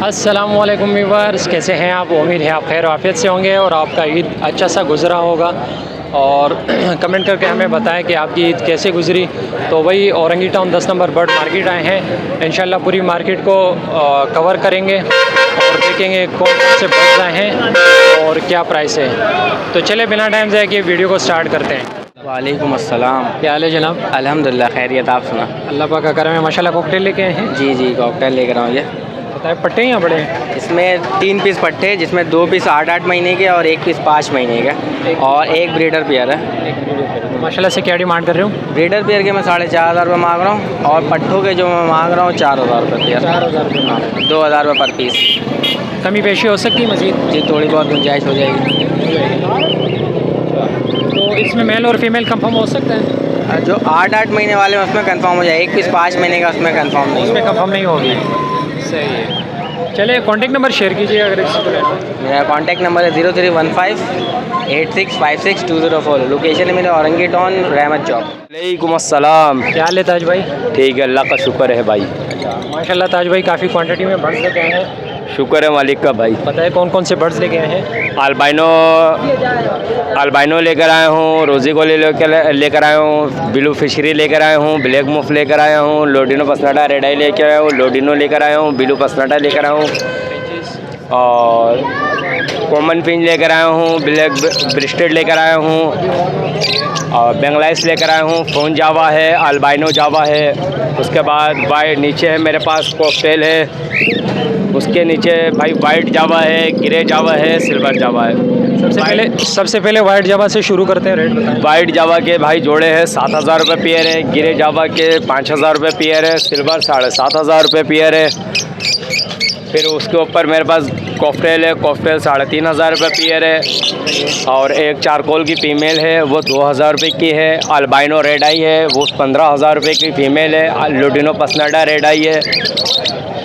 अस्सलामुअलैकुम व्यूअर्स, कैसे हैं आप? उम्मीद है आप खैर आफियत से होंगे और आपका ईद अच्छा सा गुज़रा होगा। और कमेंट करके हमें बताएं कि आपकी ईद कैसे गुज़री। तो वही Orangi town 10 number bird market आए हैं। इंशाल्लाह पूरी मार्केट को कवर करेंगे और देखेंगे कौन कौन से बर्ड्स आए हैं और क्या प्राइस है। तो चले बिना टाइम ज़ाया किए वीडियो को स्टार्ट करते हैं। वालेकुम अस्सलाम। क्या हाल है जनाब? अल्हम्दुलिल्लाह खैरियत, आप सुना? अल्लाह पाक का करम है, माशाल्लाह। कॉकटेल लेके आए हैं? जी कॉकटेल लेकर आऊँ। ये बताए पट्टे हैं या बड़े हैं? इसमें 3 पीस पट्टे, जिसमें 2 पीस 8-8 महीने के और 1 पीस 5 महीने का और एक ब्रीडर पेयर है। तो माशाल्लाह से क्या डिमांड कर रहे हो? ब्रीडर पेयर के मैं 4,500 रुपये मांग रहा हूँ और पट्टों के जो मैं मांग रहा हूँ 4,000 रुपये पेयर। 4,000 रुपये। हाँ, 2,000 रुपये पर पीस। कमी पेशी हो सकती है मज़ीद? जी थोड़ी बहुत गुंजाइश हो जाएगी। तो इसमें मेल और फीमेल कंफर्म हो सकता है? जो 8-8 महीने वाले हैं उसमें कंफर्म हो जाए, 1 पीस 5 महीने का उसमें कंफर्म नहीं। उसमें कंफर्म नहीं होगी। सही है। चलिए कॉन्टेक्ट नंबर शेयर कीजिए अगर किसी को लेना हो। मेरा कॉन्टैक्ट नंबर है 0315 8656 लोकेशन है मेरे औरंगी टाउन रहमत चौक। वालेकुम अस्सलाम। क्या हाल है ताज भाई? ठीक है, अल्लाह का शुक्र है भाई। माशाल्लाह ताज भाई काफ़ी क्वांटिटी में बर्ड्स लेके आए हैं। शुक्र है मालिक का भाई। बताए कौन कौन से बर्ड्स लेके आए हैं? अल्बाइनो लेकर आया हूँ, रोजी को लेकर आया हूँ, ब्लू फिशरी लेकर आया हूँ, ब्लैक मुफ लेकर आया हूँ, लोडिनो पसनाटा रेड आई लेकर आया हूँ, लोडिनो लेकर आया हूँ, ब्लू पसनाटा लेकर आया हूँ और कॉमन पिंच लेकर आया हूँ, ब्लैक ब्रिस्टेड लेकर आया हूँ और बेंगलाइस लेकर आया हूँ। फोन जावा है, अल्बाइनो जावा है। उसके बाद भाई नीचे है मेरे पास कॉकटेल है, उसके नीचे भाई वाइट जावा है, ग्रे जावा है, सिल्वर जावा है। सबसे पहले वाइट जावा से शुरू करते हैं। रेट बताएं। वाइट जावा के भाई जोड़े हैं 7,000 रुपये पेयर है, ग्रे जावा के 5,000 रुपये पेयर है, सिल्वर 7,500 रुपये पेयर है। फिर उसके ऊपर मेरे पास कॉकटेल है, कॉकटेल 3,500 रुपये पेयर है और एक चारकोल की फ़ीमेल है वो 2,000 रुपये की है। अल्बाइनो रेड आई है वो 15,000 रुपये की फ़ीमेल है। लोडिनो पसनाडा रेड आई है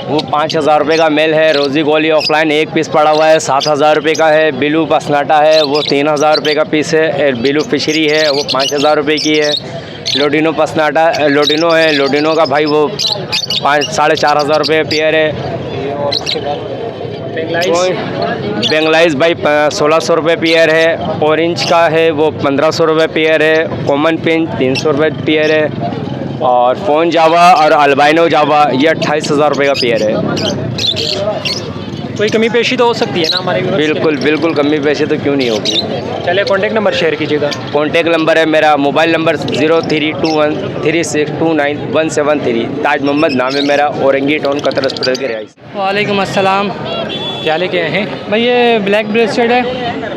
वो 5,000 रुपये का मेल है। रोज़ी गोली ऑफलाइन 1 पीस पड़ा हुआ है 7,000 रुपये का है। बिलू पसनाटा है वो 3,000 रुपये का पीस है। बिलू फिशरी है वो 5,000 रुपये की है। लोडिनो पसनाटा लोडिनो है, लोडिनो का भाई वो 4,500 रुपये पेयर है। बेंगलाइज भाई 1,600 रुपये पेयर है। ऑरेंज का है वो 1,500 रुपये पेयर है। कॉमन पिंच 300 रुपये पेयर है और फ़ोन जावा और अल्बाइनो जावा ये 28,000 रुपये का पेयर है। कोई कमी पेशी तो हो सकती है ना हमारे? बिल्कुल कमी पेशी तो क्यों नहीं होगी। चलिए कॉन्टेक्ट नंबर शेयर कीजिएगा। कॉन्टेक्ट नंबर है मेरा, मोबाइल नंबर 032136297173। ताज मोहम्मद नाम है मेरा, औरंगी टाउन कतर हॉस्पिटल के रिहाइश। वालेकुम अस्सलाम। क्या लेके आए हैं? भाई ये ब्लैक ब्रेस्टेड है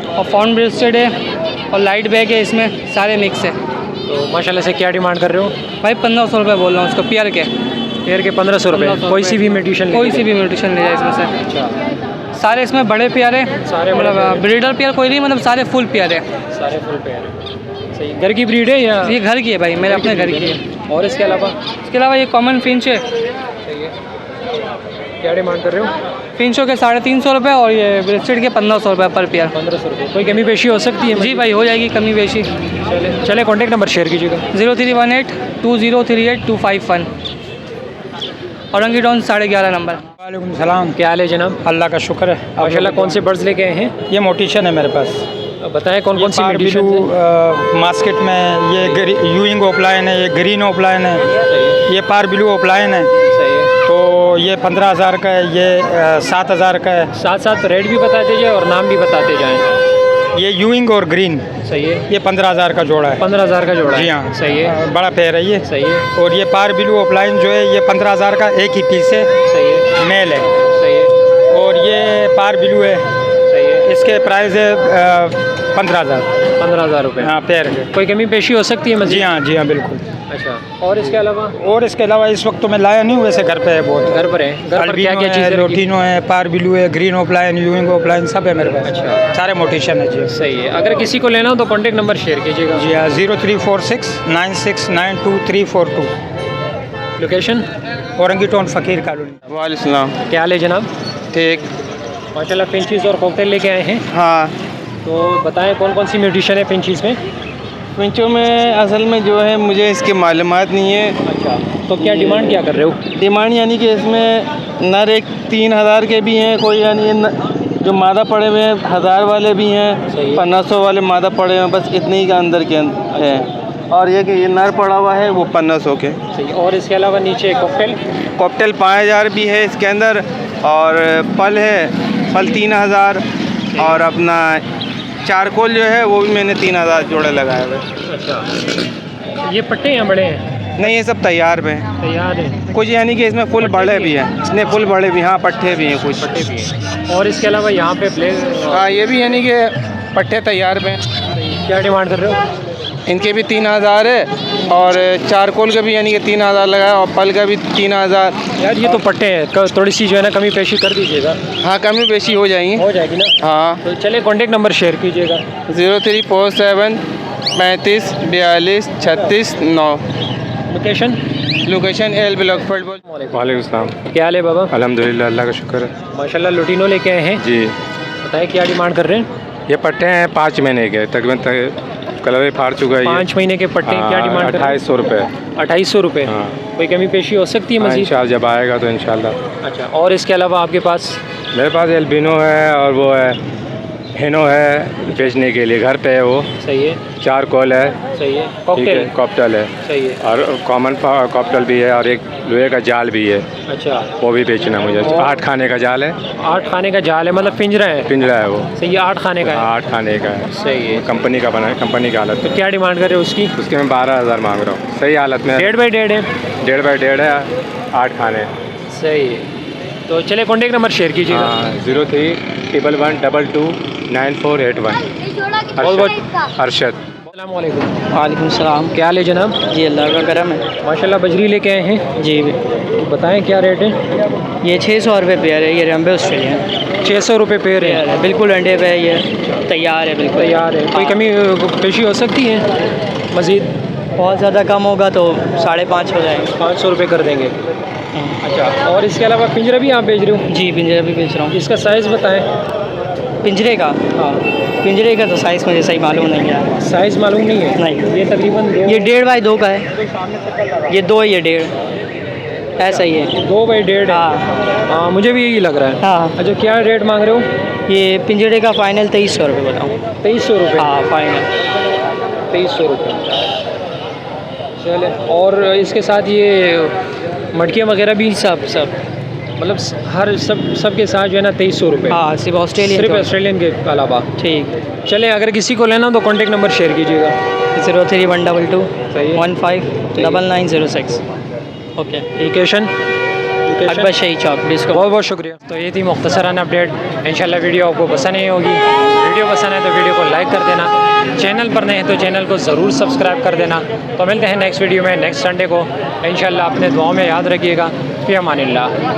और फॉन ब्रेस्टेड है और लाइट बैग है, इसमें सारे मिक्स है। तो माशाल्लाह से क्या डिमांड कर रहे हो? भाई 1,500 रुपये बोल रहा हूँ उसको पेयर के। पेयर के 1,500 रुपये। कोई सी भी म्यूटेशन कोई सी भी म्यूटेशन ले जाए इसमें से। अच्छा, सारे इसमें बड़े पेयर है, सारे मतलब ब्रीडर पेयर कोई नहीं, मतलब सारे फुल पेयर है। सारे फुल पेयर। सही। घर की ब्रीड है या? ये घर की है भाई, मेरे अपने घर की है। और इसके अलावा ये कॉमन फिंच है। सही है। क्या डिमांड कर रहे हो? फिंचों के 350 रुपये और ये ब्रेस्टेड के 1,500 रुपये पर पेयर। 1,500 रुपये। कोई कमी पेशी हो सकती है? जी भाई हो जाएगी कमी बेशी। चले कॉन्टेक्ट नंबर शेयर कीजिएगा। 0318203851 औरंगी टाउन 11.5 नंबर। वालेकुम सलाम। क्या हाल है जनाब? अल्लाह का शुक्र है। माशाल्लाह कौन से बर्ड्स लेके आए हैं? ये मोटिशन है मेरे पास। बताएं कौन कौन सी ये म्यूटेशन पार मार्केट में ये यूइंग ओपलाइन है, ये ग्रीन ओपलाइन है, ये पार ब्लू ओपलाइन है। सही है। तो ये 15,000 का है, ये 7,000 का है। साथ साथ रेट भी बता दीजिए और नाम भी बताते जाएं। ये यूइंग और ग्रीन सही है। ये 15,000 का जोड़ा है। 15,000 का जोड़ा है। जी हाँ, सही है। बड़ा पेयर है ये। सही है। और ये पार ब्लू ओपलाइन जो है ये 15,000 का एक ही पीस है। सही है। मेल है। सही है। और ये पार ब्लू है, सही है। इसके प्राइस है 15,000। 15,000 रुपये। हाँ पेयर के। कोई कमी पेशी हो सकती है मज़ीद? जी हाँ बिल्कुल। अच्छा, और इसके अलावा? और इसके अलावा इस वक्त तो मैं लाया नहीं हूँ, वैसे घर पे है बहुत। घर पर है? घर पर क्या क्या है, चीज़ें? लोटिनो है, पार ब्लू है, ग्रीन ओपलाइन, यूइंग ओपलाइन सब है मेरे पास। अच्छा। सारे मोटिशन है जी। सही है। अगर किसी को लेना हो तो कॉन्टेक्ट नंबर शेयर कीजिएगा। जी हाँ 0346962342। लोकेशन? औरंगी टाउन फ़कीर कॉलोनी। वालेकुम। क्या हाल है जनाब? ठीक। माशाल्लाह फिंचीज़ और कॉकटेल लेके आए हैं। हाँ, तो बताएं कौन कौन सी म्यूटेशन है फिंचीज़ में? पिंचों में असल में जो है मुझे इसकी मालूमात नहीं है। अच्छा, तो क्या डिमांड क्या कर रहे हो? डिमांड यानी कि इसमें नर एक 3000 के भी हैं, कोई यानी जो मादा पड़े हुए हैं 1000 वाले भी हैं, 1500 वाले मादा पड़े हुए हैं, बस इतने ही का अंदर के हैं। और ये कि ये नर पड़ा हुआ है वो 1500 के। सही। और इसके अलावा नीचे कॉकटेल 5000 भी है इसके अंदर, और पल है, पल 3000, और अपना चारकोल जो है वो भी मैंने 3000 जोड़े लगाए हुए। अच्छा, ये पट्टे हैं बड़े हैं? नहीं, ये सब तैयार पे हैं। तैयार है कुछ यानी कि इसमें फुल बड़े भी हैं, इसमें फुल बड़े भी, हाँ पट्टे भी हैं कुछ। पट्टे भी हैं। और इसके अलावा यहाँ पे हाँ, ये भी यानी कि पट्टे तैयार पे हैं। क्या डिमांड कर रहे हो? इनके भी 3000 है, और चारकोल का भी यानी कि 3000 लगाया, और पल का भी 3000। यार ये तो पट्टे हैं, थोड़ी सी जो है ना कमी पेशी कर दीजिएगा। हाँ, कमी बेशी हो जाएंगी। हो जाएगी ना? हाँ। तो चलिए कॉन्टेक्ट नंबर शेयर कीजिएगा। 0347 35 42 36 9। Location L block football. वालेकुम सलाम। क्या हाल है बाबा? अल्हम्दुलिल्लाह, अल्लाह का शुक्र है। माशाल्लाह लुटिनो लेके आए हैं। जी, बताएं क्या डिमांड कर रहे हैं? ये पट्टे हैं 5 महीने के, तकरीबन कलर भी फाड़ चुका है। 5 महीने के पट्टे क्या डिमांड कर रहे हैं? 2800 रुपये। 2800 रुपये। हाँ। कोई कमी पेशी हो सकती है हाँ, मजीद? इंशाल्लाह जब आएगा तो इंशाल्लाह। अच्छा, और इसके अलावा आपके पास? मेरे पास एल्बिनो है, और वो है हेनो है बेचने के लिए, घर पे है वो। सही है। चारकोल है। सही है। ठीक है, कॉकटेल? कॉकटेल है। सही है। और कॉमन कॉकटेल भी है, और एक लोहे का जाल भी है, अच्छा, वो भी बेचना मुझे। और- 8 खाने का जाल है। 8 खाने का जाल है, मतलब पिंजरा है? पिंजरा है वो। सही है, 8 खाने का है। 8 खाने का है। सही है। कंपनी का बना है, कंपनी की हालत तो में। क्या डिमांड कर रहे हो उसकी? उसके मैं 12000 मांग रहा हूँ, सही हालत में। 1.5 बाई 1.5 है? 1.5 बाई 1.5 है, 8 खाने। सही है। तो चले कॉन्टेक्ट नंबर शेयर कीजिएगा। हाँ, 031122 9481। बहुत बहुत अरशद। अस्सलामुअलैकुम। वालेकुम सलाम। क्या हाल है जनाब? जी, अल्लाह का करम है। माशाल्लाह बजरी लेके आए हैं। जी, तो बताएं क्या रेट है? ये 600 रुपये पेयर है, ये रंबे ऑस्ट्रेलियन 600 रुपये पेयर पेयर है। है, बिल्कुल अंडे पे है, ये तैयार है बिल्कुल। तैयार है। कोई कमी पेशी हो सकती है मज़ीद? बहुत ज़्यादा कम होगा तो 550 हो जाएंगे। 500 रुपये कर देंगे। अच्छा, और इसके अलावा पिंजरा भी आप बेच रहे हो? जी, पिंजरा भी बेच रहा हूँ। इसका साइज़ बताएं। पिंजरे का? हाँ, पिंजरे का तो साइज़ मुझे सही मालूम नहीं है। साइज़ मालूम नहीं है? नहीं। ये तकरीबन ये 1.5 बाई 2 का है, ये 2 ये 1.5 ऐसा ही है। 2 बाई 1.5 है। हाँ हाँ, मुझे भी यही लग रहा है। हाँ। अच्छा, क्या रेट मांग रहे हो? ये पिंजरे का फ़ाइनल 2300 रुपये बताऊँ। 2300 रुपये? हाँ, फ़ाइनल 2300 रुपये। चले, और इसके साथ ये मटकियाँ वगैरह भी सब मतलब हर सब के साथ जो है ना 2300 रुपये? हाँ, सिर्फ ऑस्ट्रेलियन। सिर्फ ऑस्ट्रेलियन के अलावा? ठीक। चले, अगर किसी को लेना हो तो कॉन्टेक्ट नंबर शेयर कीजिएगा। 03122 सही है। 159906। ओके। लोकेशन? अकबर शाही चौक डिस्को। बहुत बहुत शुक्रिया। तो ये थी मुख्तसरान अपडेट। इंशाल्लाह वीडियो आपको पसंद नहीं होगी। वीडियो पसंद है तो वीडियो को लाइक कर देना। चैनल पर नए हैं तो चैनल को ज़रूर सब्सक्राइब कर देना। तो मिलते हैं नेक्स्ट वीडियो में नेक्स्ट संडे को। इंशाल्लाह अपने दुआओं में याद रखिएगा। फ़ी अमानिल्लाह।